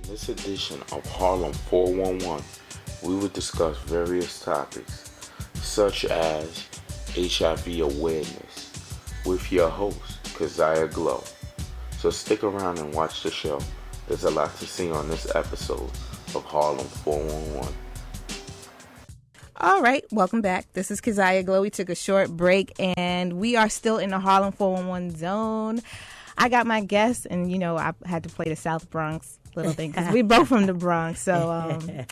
In this edition of Harlem 411, we will discuss various topics such as HIV awareness with your host, Keziah Glow. So stick around and watch the show. There's a lot to see on this episode of Harlem 411. All right, welcome back. This is Keziah Glow. We took a short break and we are still in the Harlem 411 zone. I got my guests and, I had to play the South Bronx little thing because we both from the Bronx. So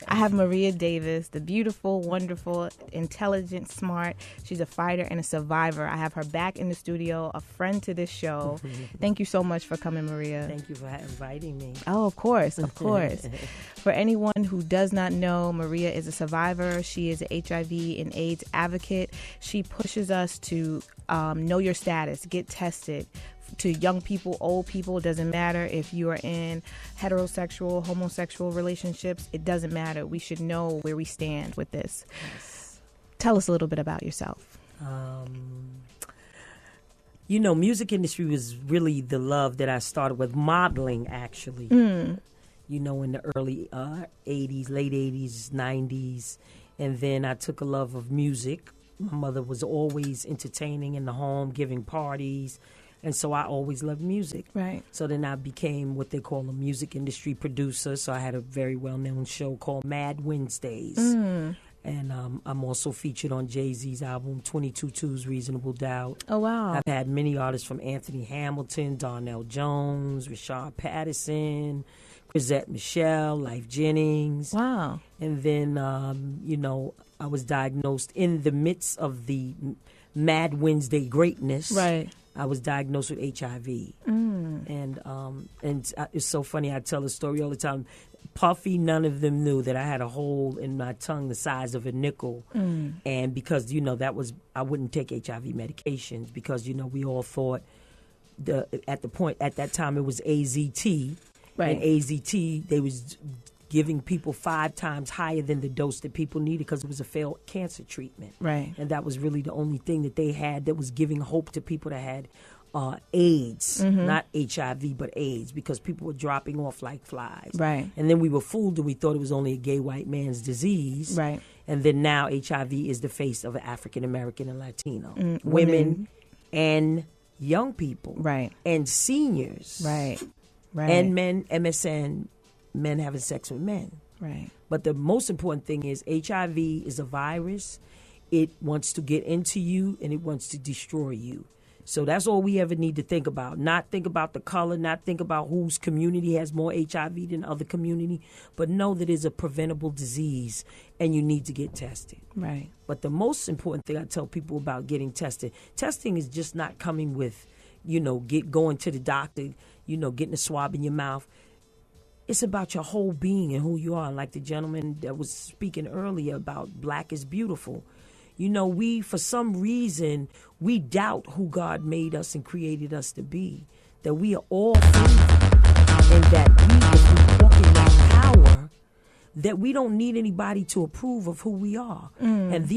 I have Maria Davis, the beautiful, wonderful, intelligent, smart. She's a fighter and a survivor. I have her back in the studio, a friend to this show. Thank you so much for coming, Maria. Thank you for inviting me. Oh, of course, of course. For anyone who does not know, Maria is a survivor. She is an HIV and AIDS advocate. She pushes us to know your status, get tested. To young people, old people, it doesn't matter if you are in heterosexual, homosexual relationships. It doesn't matter. We should know where we stand with this. Yes. Tell us a little bit about yourself. Music industry was really the love that I started with, modeling, actually. In the early 80s, late 80s, 90s. And then I took a love of music. My mother was always entertaining in the home, giving parties. And so I always loved music. Right. So then I became what they call a music industry producer. So I had a very well-known show called Mad Wednesdays. And I'm also featured on Jay-Z's album 22's Reasonable Doubt. Oh, wow. I've had many artists from Anthony Hamilton, Darnell Jones, Rashad Patterson, Chrisette Michelle, Life Jennings. Wow. And then, I was diagnosed in the midst of the Mad Wednesday greatness. Right. I was diagnosed with HIV. And it's so funny. I tell a story all the time. Puffy, none of them knew that I had a hole in my tongue the size of a nickel. And because, I wouldn't take HIV medications because, we all thought at that time it was AZT. Right. And AZT, they was giving people 5 times higher than the dose that people needed because it was a failed cancer treatment. Right. And that was really the only thing that they had that was giving hope to people that had AIDS, not HIV, but AIDS, because people were dropping off like flies. Right. And then we were fooled and we thought it was only a gay white man's disease. Right. And then now HIV is the face of African American and Latino. Women and young people. Right. And seniors. Right. Right. And men, MSN, men having sex with men. Right. But the most important thing is HIV is a virus. It wants to get into you and it wants to destroy you. So that's all we ever need to think about. Not think about the color, not think about whose community has more HIV than other community, but know that it's a preventable disease and you need to get tested. Right. But the most important thing I tell people about getting testing is just not coming with, going to the doctor, getting a swab in your mouth. It's about your whole being and who you are. Like the gentleman that was speaking earlier about black is beautiful. We, for some reason, we doubt who God made us and created us to be. That we are all free and that if we walk in that power, that we don't need anybody to approve of who we are. And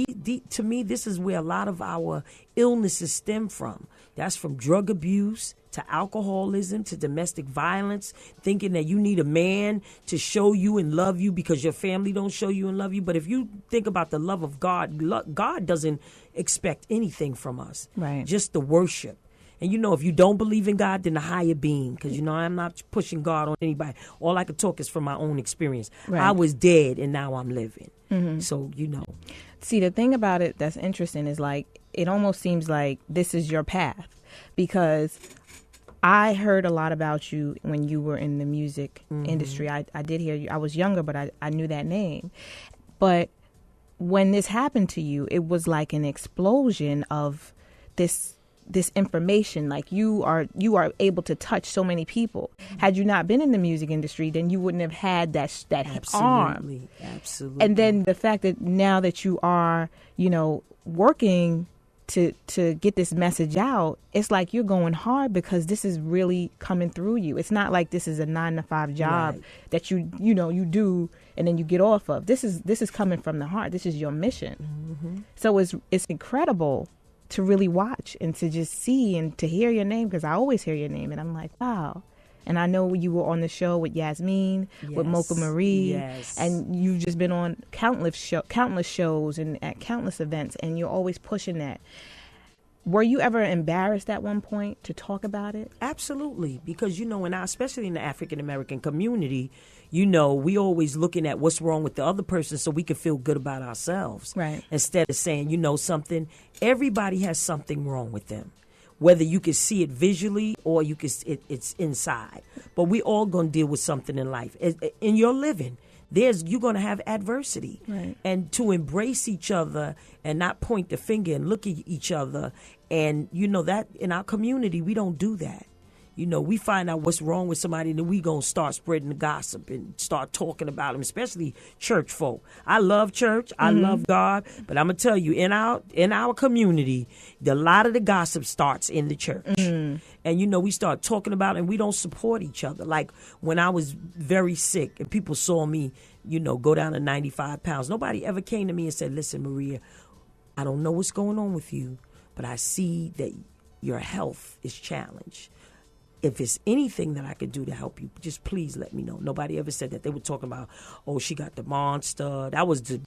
to me, this is where a lot of our illnesses stem from. That's from drug abuse to alcoholism to domestic violence, thinking that you need a man to show you and love you because your family don't show you and love you. But if you think about the love of God, God doesn't expect anything from us. Right. Just the worship. And, if you don't believe in God, then the higher being. Because, I'm not pushing God on anybody. All I could talk is from my own experience. Right. I was dead and now I'm living. So, See, the thing about it that's interesting is it almost seems like this is your path. Because I heard a lot about you when you were in the music industry. I did hear you. I was younger, but I knew that name. But when this happened to you, it was like an explosion of this information. Like you are able to touch so many people. Had you not been in the music industry, then you wouldn't have had that arm. Absolutely. And then the fact that now that you are, working to get this message out, it's like you're going hard because this is really coming through you. It's not like this is a 9-to-5 job that you do and then you get off of. This is coming from the heart. This is your mission. So it's incredible to really watch and to just see and to hear your name, because I always hear your name and I'm like, wow, And I know you were on the show with Yasmin, with Mocha Marie, and you've just been on countless shows and at countless events, and you're always pushing that. Were you ever embarrassed at one point to talk about it? Absolutely, because, especially in the African American community, we always looking at what's wrong with the other person so we can feel good about ourselves. Right. Instead of saying, something, everybody has something wrong with them. Whether you can see it visually or it's inside. But we all going to deal with something in life. In your living, you're going to have adversity. Right. And to embrace each other and not point the finger and look at each other. And, that in our community, we don't do that. We find out what's wrong with somebody, and then we going to start spreading the gossip and start talking about them, especially church folk. I love church. I love God. But I'm going to tell you, in our community, a lot of the gossip starts in the church. And, we start talking about it, and we don't support each other. Like when I was very sick and people saw me, go down to 95 pounds, nobody ever came to me and said, listen, Maria, I don't know what's going on with you, but I see that your health is challenged. If it's anything that I could do to help you, just please let me know. Nobody ever said that. They were talking about, oh, she got the monster. That was the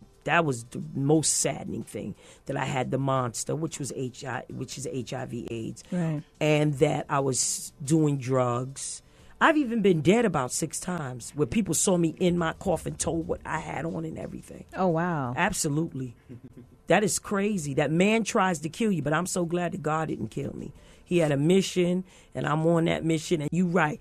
most saddening thing, that I had the monster, which is HIV/AIDS, right. And that I was doing drugs. I've even been dead about 6 times, where people saw me in my coffin, told what I had on and everything. Oh, wow. Absolutely. That is crazy. That man tries to kill you, but I'm so glad that God didn't kill me. He had a mission, and I'm on that mission. And you right.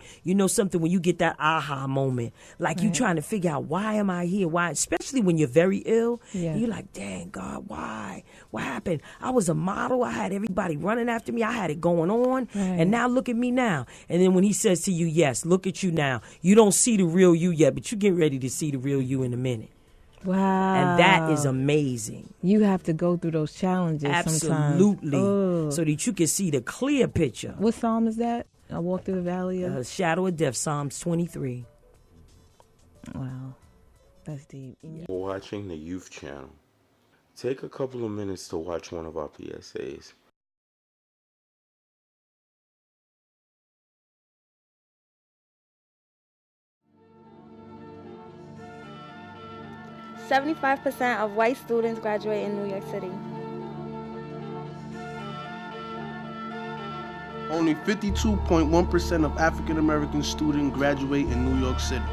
Something, when you get that aha moment, like you trying to figure out, why am I here? Why? Especially when you're very ill. Yeah. You're like, dang, God, why? What happened? I was a model. I had everybody running after me. I had it going on. Right. And now look at me now. And then when he says to you, yes, look at you now. You don't see the real you yet, but you're getting ready to see the real you in a minute. Wow. And that is amazing. You have to go through those challenges Absolutely. Sometimes. So that you can see the clear picture. What psalm is that? I walk through the valley of... Shadow of Death, Psalms 23. Wow. That's deep. We're watching the Youth Channel. Take a couple of minutes to watch one of our PSAs. 75% of white students graduate in New York City. Only 52.1% of African American students graduate in New York City.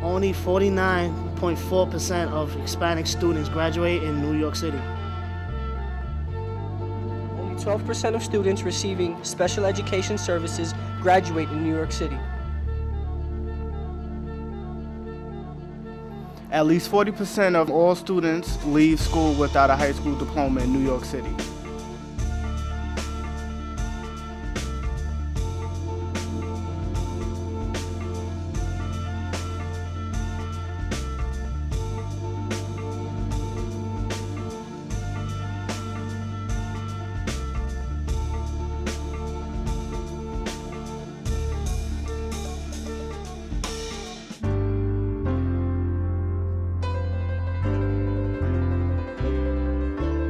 Only 49.4% of Hispanic students graduate in New York City. Only 12% of students receiving special education services graduate in New York City. At least 40% of all students leave school without a high school diploma in New York City.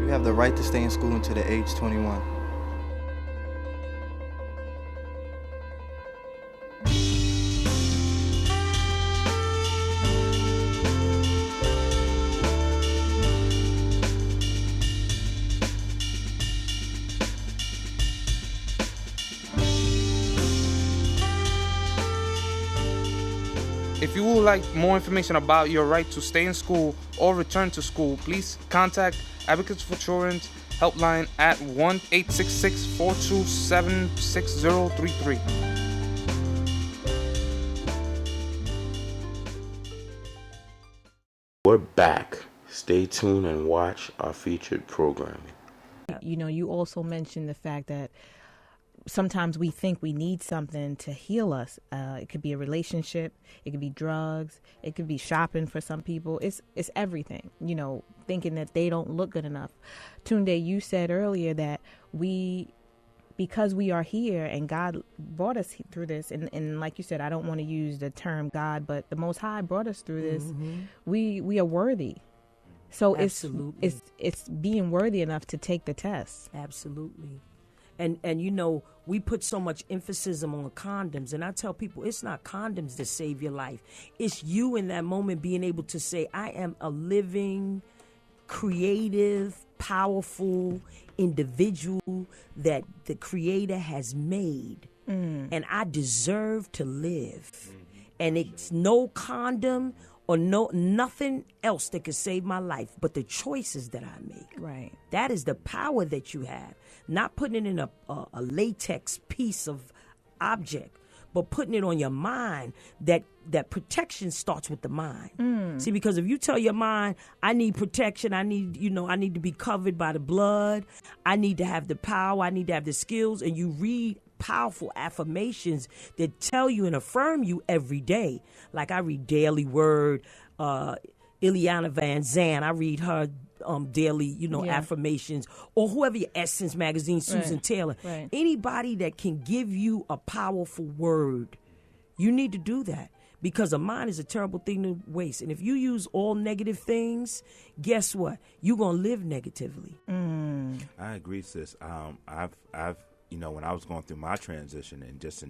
You have the right to stay in school until the age 21. If you would like more information about your right to stay in school or return to school, please contact Advocates for Children's Helpline at 1-866-427-6033. We're back. Stay tuned and watch our featured programming. You know, you also mentioned the fact that sometimes we think we need something to heal us. It could be a relationship, it could be drugs, it could be shopping for some people. It's everything, you know, thinking that they don't look good enough. Tunde, you said earlier that because we are here and God brought us through this, and like you said, I don't want to use the term God, but the Most High brought us through this. We are worthy. So Absolutely. it's being worthy enough to take the test. Absolutely. And you know, we put so much emphasis on condoms, and I tell people it's not condoms that save your life. It's you in that moment being able to say, I am a living, creative, powerful individual that the Creator has made, and I deserve to live. And it's no condom or nothing else that could save my life but the choices that I make. Right. That is the power that you have. Not putting it in a latex piece of object, but putting it on your mind. That protection starts with the mind. See, because if you tell your mind, I need protection, I need to be covered by the blood, I need to have the power, I need to have the skills, and you read powerful affirmations that tell you and affirm you every day. Like I read Daily Word, Ileana Van Zandt, I read her daily, affirmations, or whoever your Essence magazine, Susan Taylor. Right. Anybody that can give you a powerful word, you need to do that. Because a mind is a terrible thing to waste. And if you use all negative things, guess what? You're going to live negatively. I agree, sis. I've when I was going through my transition and just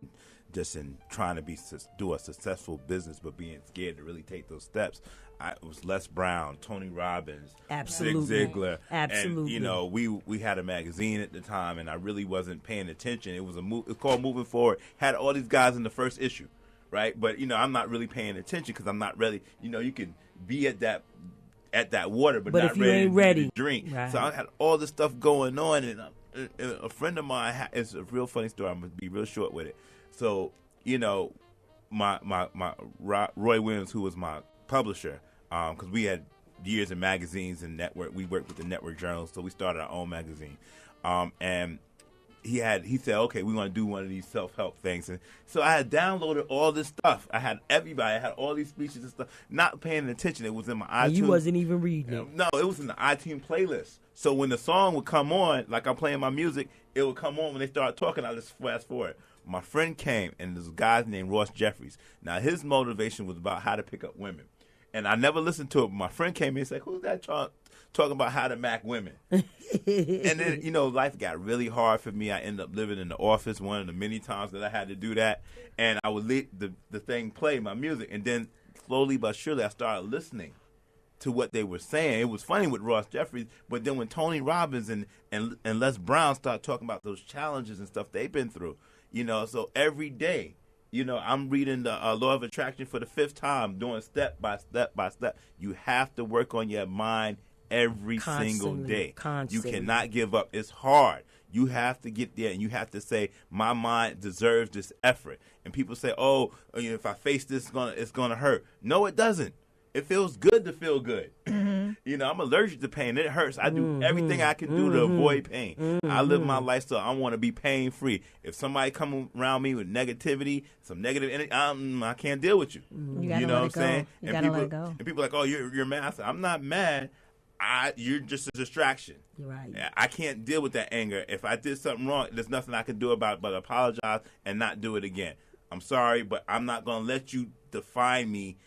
in trying to do a successful business, but being scared to really take those steps, it was Les Brown, Tony Robbins, Absolutely. Zig Ziglar. Absolutely. And, we had a magazine at the time, and I really wasn't paying attention. It was it's called Moving Forward. Had all these guys in the first issue, right? But, I'm not really paying attention because I'm not ready. You can be at that water, but not if you ain't ready ready to drink. Right. So I had all this stuff going on, and a friend of mine, it's a real funny story. I'm going to be real short with it. So, my Roy Williams, who was my publisher, because we had years in magazines and network. We worked with the network journals, so we started our own magazine. And he said, okay, we want to do one of these self-help things. And so I had downloaded all this stuff. I had all these speeches and stuff, not paying attention. It was in my iTunes. And you wasn't even reading it. No, it was in the iTunes playlist. So when the song would come on, like I'm playing my music, it would come on when they started talking. I just fast forward. My friend came, and this guy named Ross Jeffries. Now, his motivation was about how to pick up women. And I never listened to it, but my friend came in and said, who's that talking about how to mac women? And then, life got really hard for me. I ended up living in the office one of the many times that I had to do that. And I would let the thing play, my music. And then slowly but surely I started listening to what they were saying. It was funny with Ross Jeffries, but then when Tony Robbins and Les Brown started talking about those challenges and stuff they've been through, so every day, I'm reading the Law of Attraction for the 5th time, doing step by step by step. You have to work on your mind every single day. Constantly. You cannot give up. It's hard. You have to get there, and you have to say, my mind deserves this effort. And people say, oh, if I face this, it's gonna hurt. No, it doesn't. It feels good to feel good. I'm allergic to pain. It hurts. I do everything I can do to avoid pain. I live my life so I want to be pain-free. If somebody come around me with negativity, some negative energy, I can't deal with you. You gotta let it go. Saying? You gotta let it go. And people are like, oh, you're mad. I said, I'm not mad. You're just a distraction. Right. I can't deal with that anger. If I did something wrong, there's nothing I can do about it but apologize and not do it again. I'm sorry, but I'm not going to let you define me.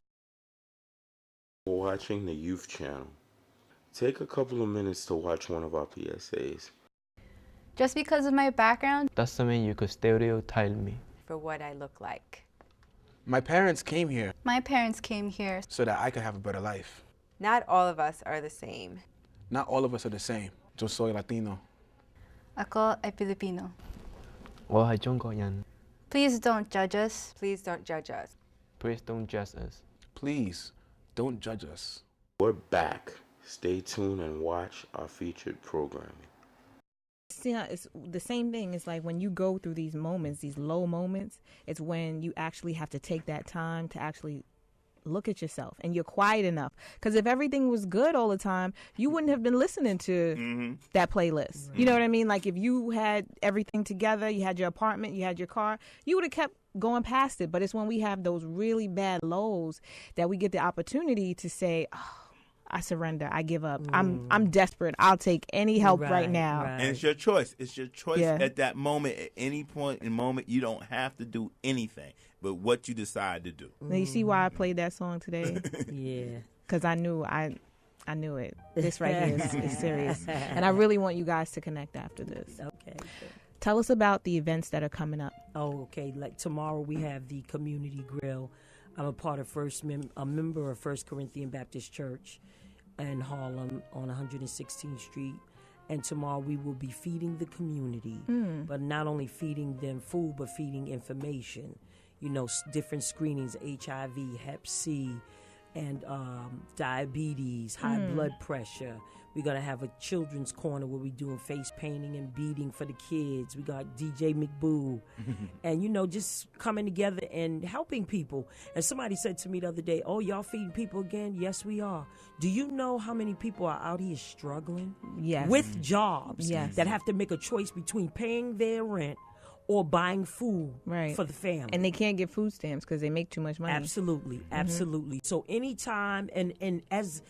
Watching the Youth Channel. Take a couple of minutes to watch one of our PSAs. Just because of my background doesn't mean you could stereotype me for what I look like. My parents came here. My parents came here so that I could have a better life. Not all of us are the same. Not all of us are the same. Yo soy Latino. Ako ay Filipino. 我係中國人. Please don't judge us. Please don't judge us. Please don't judge us. Please don't judge us. We're back. Stay tuned and watch our featured programming. See, it's the same thing. It's like when you go through these moments, these low moments, it's when you actually have to take that time to actually look at yourself and you're quiet enough. Because if everything was good all the time, you wouldn't have been listening to that playlist. You know what I mean? Like if you had everything together, you had your apartment, you had your car, you would have kept going past it. But it's when we have those really bad lows that we get the opportunity to say, oh, I surrender. I give up. I'm desperate. I'll take any help right now. And it's your choice. It's your choice at that moment. At any point in moment, you don't have to do anything but what you decide to do. Now you see why I played that song today? Yeah. Because I knew it. This right here is serious. And I really want you guys to connect after this. Okay. Tell us about the events that are coming up. Oh, okay. Like tomorrow we have the community grill. I'm a part of a member of First Corinthian Baptist Church in Harlem on 116th Street. And tomorrow we will be feeding the community, but not only feeding them food, but feeding information. You know, different screenings, HIV, Hep C, and diabetes, high blood pressure. We're going to have a children's corner where we're doing face painting and beading for the kids. We got DJ McBoo. And, you know, just coming together and helping people. And somebody said to me the other day, oh, y'all feeding people again? Yes, we are. Do you know how many people are out here struggling? Yes. With jobs Yes. that have to make a choice between paying their rent or buying food Right. for the family. And they can't get food stamps because they make too much money. Absolutely, absolutely. So anytime, and as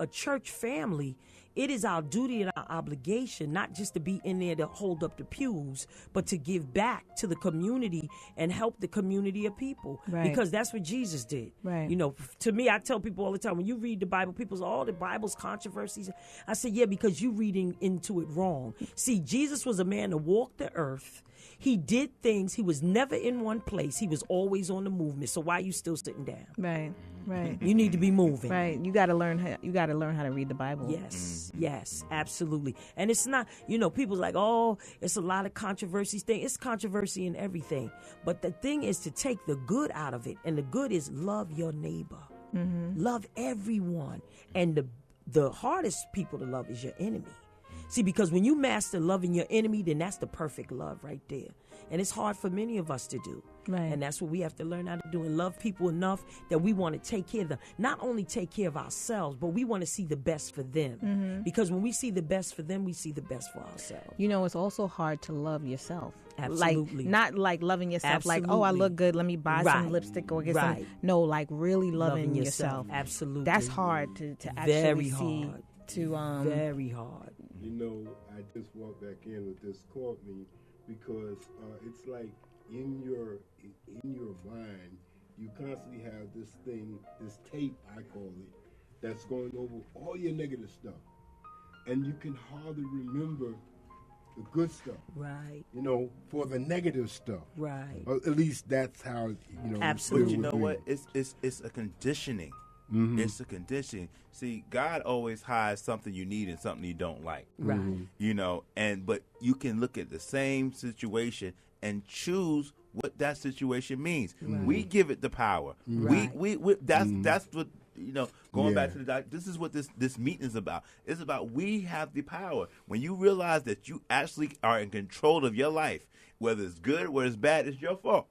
a church family, it is our duty and our obligation not just to be in there to hold up the pews, but to give back to the community and help the community of people. Right. Because that's what Jesus did. Right. You know, to me, I tell people all the time, when you read the Bible, people say, oh, the Bible's controversies. I say, yeah, because you're reading into it wrong. See, Jesus was a man that walked the earth. He did things. He was never in one place. He was always on the movement. So why are you still sitting down? Right. Right. You need to be moving. Right. You got to learn how to read the Bible. Yes. Yes, absolutely. And it's not, you know, people's like, oh, it's a lot of controversies thing. It's controversy in everything. But the thing is to take the good out of it. And the good is love your neighbor. Love everyone. And the hardest people to love is your enemy. See, because when you master loving your enemy, then that's the perfect love right there. And it's hard for many of us to do. Right. And that's what we have to learn how to do, and love people enough that we want to take care of them. Not only take care of ourselves, but we want to see the best for them. Because when we see the best for them, we see the best for ourselves. You know, it's also hard to love yourself. Absolutely. Like, not like loving yourself, like, oh, I look good, let me buy some lipstick or get some. No, like really loving yourself. Absolutely. That's hard to actually Very see. hard. Very hard. You know, I just walked back in with this caught me because it's like in your mind, you constantly have this thing, this tape, I call it, that's going over all your negative stuff, and you can hardly remember the good stuff. Right. You know, for the negative stuff. Right. Or at least that's how, you know. Absolutely. But you know what? It's a conditioning. It's a conditioning. See, God always hides something you need and something you don't like. Right. You know, but you can look at the same situation and choose what that situation means. Right. We give it the power. Right. We that's what, you know, going back to the doctor, this is what this meeting is about. It's about we have the power. When you realize that you actually are in control of your life, whether it's good or whether it's bad, it's your fault.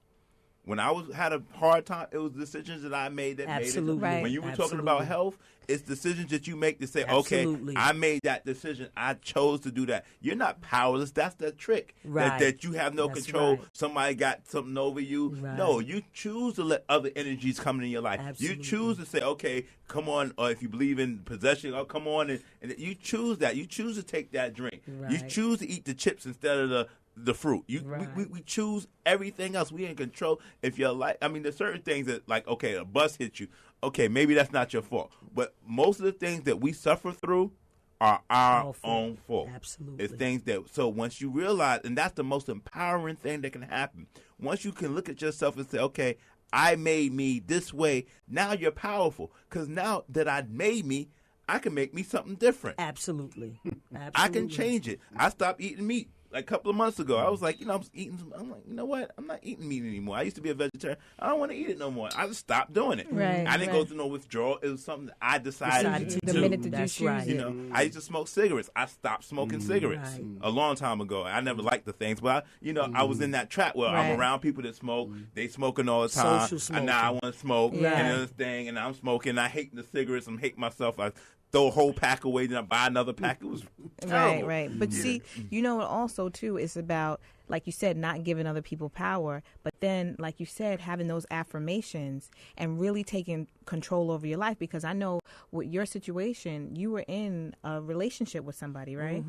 When I had a hard time, it was decisions that I made that Absolutely. made it. Right. When you were talking Absolutely. about health, it's decisions that you make to say, Absolutely. okay, I made that decision. I chose to do that. You're not powerless. That's the trick. Right. That you have no That's control. right. Somebody got something over you. Right. No, you choose to let other energies come in your life. Absolutely. You choose to say, okay, come on, or if you believe in possession, oh, come on. And you choose that. You choose to take that drink. Right. You choose to eat the chips instead of the fruit. Right. We choose everything else. We in control. If you're like, I mean, there's certain things that, like, okay, a bus hit you. Okay, maybe that's not your fault. But most of the things that we suffer through are our own fault. Absolutely. It's things that, so once you realize, and that's the most empowering thing that can happen. Once you can look at yourself and say, okay, I made me this way. Now you're powerful. Because now that I made me, I can make me something different. Absolutely. I can change it. I stopped eating meat. Like a couple of months ago, I was like, I'm like, you know what? I'm not eating meat anymore. I used to be a vegetarian. I don't want to eat it no more. I just stopped doing it. Right, I didn't go through no withdrawal. It was something that I decided to do. The minute that you That's choose right. it. You know, I used to smoke cigarettes. I stopped smoking cigarettes a long time ago. I never liked the things, but I was in that trap where I'm around people that smoke. They smoking all the time. Social smoking. And now I want to smoke. Yeah. And this thing, and I'm smoking. I hate the cigarettes. I'm hating myself. I throw a whole pack away, then I buy another pack. It was terrible. Right. But see, you know, also too, it's about, like you said, not giving other people power, but then, like you said, having those affirmations and really taking control over your life. Because I know with your situation, you were in a relationship with somebody, right?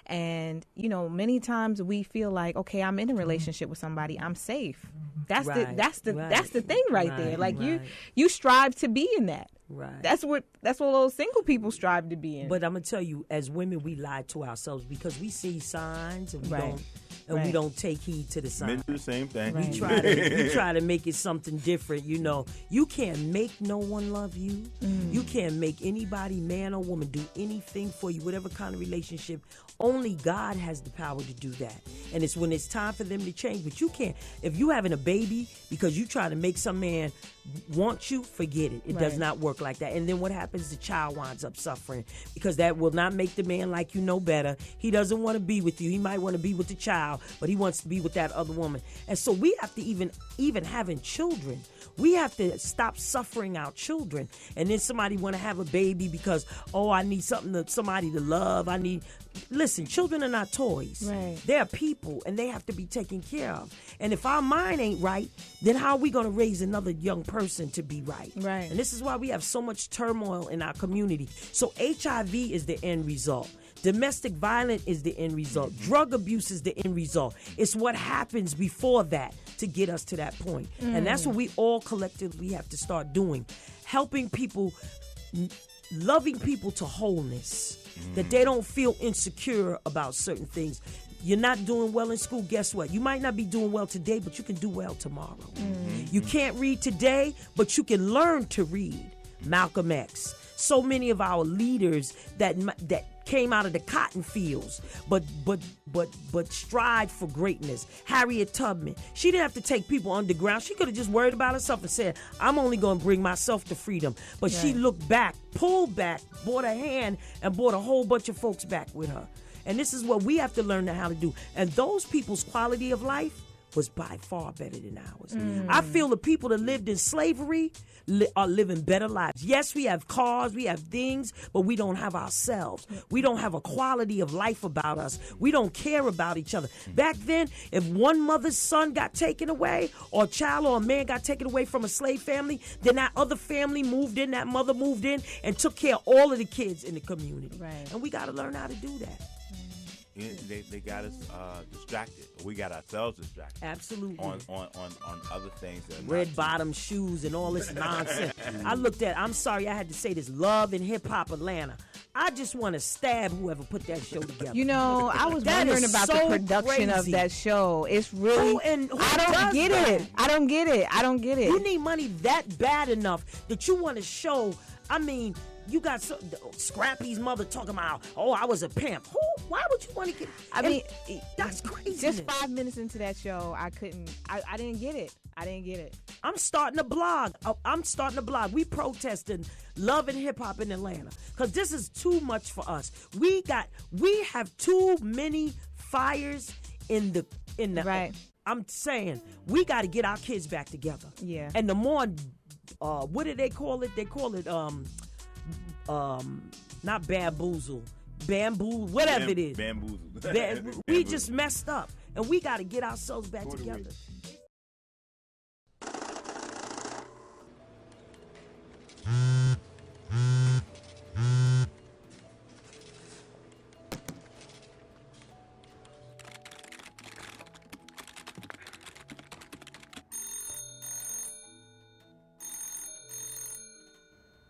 And, you know, many times we feel like, okay, I'm in a relationship with somebody, I'm safe. That's the thing right there. Like you strive to be in that. Right. That's what those single people strive to be in. But I'm gonna tell you, as women, we lie to ourselves because we see signs and we Right. don't. and we Right. don't take heed to the Men sign. do the same thing. We try to make it something different. You know, you can't make no one love you. You can't make anybody, man or woman, do anything for you, whatever kind of relationship. Only God has the power to do that. And it's when it's time for them to change. But you can't. If you having a baby because you try to make some man want you, forget it. It does Right. not work like that. And then what happens? The child winds up suffering because that will not make the man like you know better. He doesn't want to be with you. He might want to be with the child, but he wants to be with that other woman. And so we have to even having children, we have to stop suffering our children. And then somebody want to have a baby because, oh, I need somebody to love. Listen, children are not toys. Right. They're people, and they have to be taken care of. And if our mind ain't right, then how are we going to raise another young person to be right? Right. And this is why we have so much turmoil in our community. So HIV is the end result. Domestic violence is the end result. Drug abuse is the end result. It's what happens before that to get us to that point. And that's what we all collectively have to start doing. Helping people, loving people to wholeness. That they don't feel insecure about certain things. You're not doing well in school, guess what? You might not be doing well today, but you can do well tomorrow. You can't read today, but you can learn to read. Malcolm X. So many of our leaders that came out of the cotton fields, but strive for greatness. Harriet Tubman, she didn't have to take people underground. She could have just worried about herself and said, I'm only going to bring myself to freedom. But she looked back, pulled back, brought a hand, and brought a whole bunch of folks back with her. And this is what we have to learn how to do. And those people's quality of life was by far better than ours. I feel the people that lived in slavery are living better lives. Yes, we have cars, we have things, but we don't have ourselves. We don't have a quality of life about us. We don't care about each other. Back then, if one mother's son got taken away, or a child or a man got taken away from a slave family, then that other family moved in, that mother moved in, and took care of all of the kids in the community. Right. And we got to learn how to do that. They got us distracted. We got ourselves distracted. Absolutely. On other things. That Red bottom shoes and all this nonsense. I'm sorry I had to say this, Love and Hip Hop Atlanta. I just want to stab whoever put that show together. You know, I was wondering about the production of that show. It's really, who I don't does get that? it. I don't get it. I don't get it. You need money that bad enough that you want to show, I mean, you got Scrappy's mother talking about, oh, I was a pimp. Who? Why would you want to get? I mean, that's crazy. Just 5 minutes into that show, I didn't get it. I didn't get it. I'm starting a blog. We protesting Love and Hip Hop in Atlanta because this is too much for us. We have too many fires in the. Right. I'm saying we got to get our kids back together. Yeah. And the more, what do they call it? They call it not bamboozle, bamboo, whatever it is. Bamboozle. We just messed up, and we got to get ourselves back together.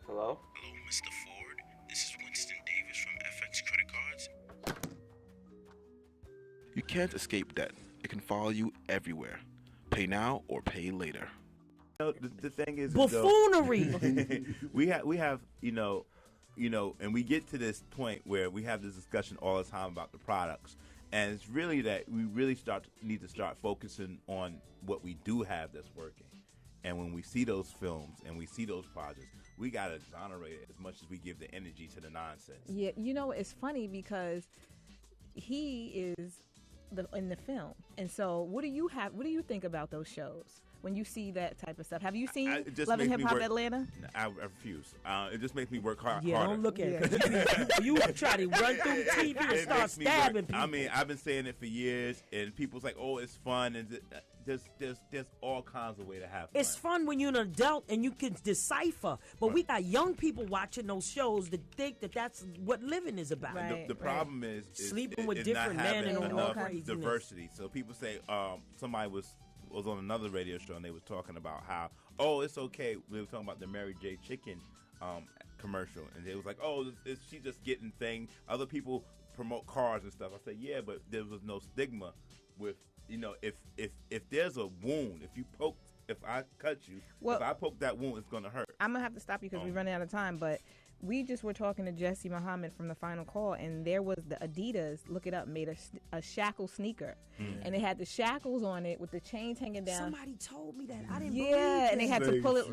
Hello? Hello, Mr. Ford. This is Winston Davis from FX Credit Cards. You can't escape debt. It can follow you everywhere. Pay now or pay later. The thing is, buffoonery. we have, and we get to this point where we have this discussion all the time about the products, and it's really that we really need to start focusing on what we do have that's working. And when we see those films and we see those projects, we got to exonerate it as much as we give the energy to the nonsense. Yeah, it's funny because he is in the film, and so what do you think about those shows when you see that type of stuff? Have you seen Love and Hip Hop Atlanta? I refuse. It just makes me work harder. Don't look at it. You try to run through the TV and start stabbing people. I mean, I've been saying it for years, and people's like, "Oh, it's fun," and there's all kinds of way to have fun. It's fun when you're an adult and you can decipher, but we got young people watching those shows that think that that's what living is about. Right, the problem is sleeping with is different not men having and enough craziness. diversity. So people say somebody was on another radio show and they was talking about how, oh, it's okay. We were talking about the Mary J. Chicken commercial, and they was like, oh, she just getting thing. Other people promote cars and stuff. I said, yeah, but there was no stigma with, if there's a wound, if I cut you, if I poke that wound, it's gonna hurt. I'm gonna have to stop you because we're running out of time, but we just were talking to Jesse Muhammad from the Final Call, and there was the Adidas, look it up, made a shackle sneaker. And it had the shackles on it with the chains hanging down. Somebody told me that. I didn't believe Yeah, it. and they had to pull it.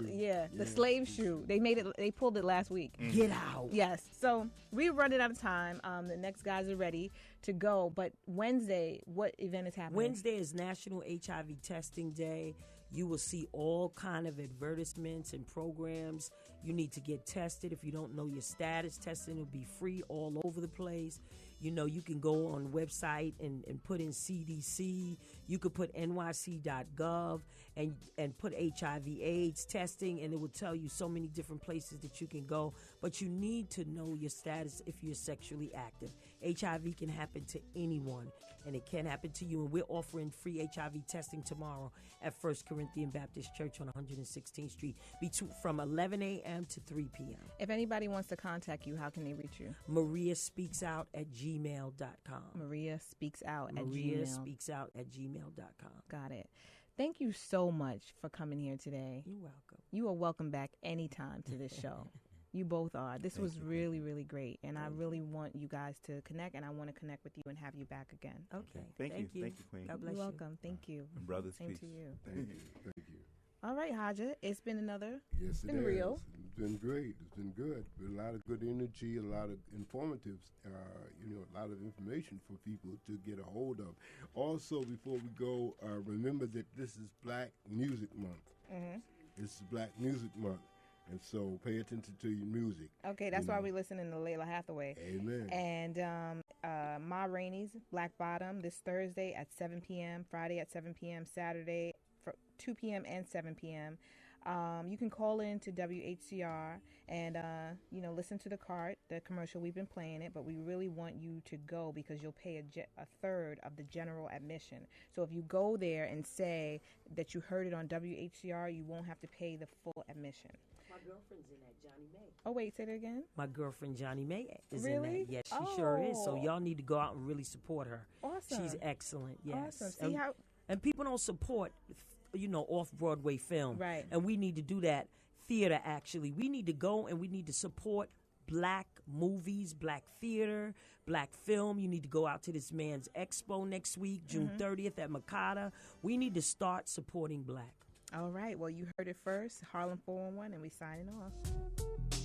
The slave shoe. They pulled it last week. Get out. Yes. So we're running out of time. The next guys are ready to go. But Wednesday, what event is happening? Wednesday is National HIV Testing Day. You will see all kind of advertisements and programs. You need to get tested. If you don't know your status, testing will be free all over the place. You can go on the website and put in CDC. You could put nyc.gov and put HIV AIDS testing, and it will tell you so many different places that you can go. But you need to know your status if you're sexually active. HIV can happen to anyone, and it can happen to you. And we're offering free HIV testing tomorrow at First Corinthian Baptist Church on 116th Street from 11 a.m. to 3 p.m. If anybody wants to contact you, how can they reach you? Maria Speaks Out at gmail.com. Maria Speaks Out at gmail.com. Got it. Thank you so much for coming here today. You're welcome. You are welcome back anytime to this show. You both are. This was really, really great. And I really want you guys to connect, and I want to connect with you and have you back again. Okay. Thank you. Thank you, Queen. God bless You're you. welcome. Thank you. And brothers, Same peace. to you. Thank you. Thank you. All right, Haja. It's been another. Yes, It's been real. It's been great. It's been good. A lot of good energy, a lot of informatives, a lot of information for people to get a hold of. Also, before we go, remember that this is Black Music Month. Mm-hmm. This is Black Music Month. And so pay attention to your music. Okay, that's why we're listening to Layla Hathaway. Amen. And Ma Rainey's Black Bottom this Thursday at 7 p.m., Friday at 7 p.m., Saturday for 2 p.m. and 7 p.m. You can call in to WHCR and, listen to the commercial. We've been playing it, but we really want you to go because you'll pay a third of the general admission. So if you go there and say that you heard it on WHCR, you won't have to pay the full admission. My girlfriend's in that, Johnny May. Oh, wait, say that again? My girlfriend, Johnny May, is Really? in that. Yes, she sure is. So Oh. y'all need to go out and really support her. Awesome. She's excellent, yes. Awesome. See and people don't support, off-Broadway film. Right. And we need to do that. Theater, actually. We need to go and we need to support Black movies, Black theater, Black film. You need to go out to this man's expo next week, June 30th at Makata. We need to start supporting Black. All right. Well, you heard it first. Harlem 411, and we signing off.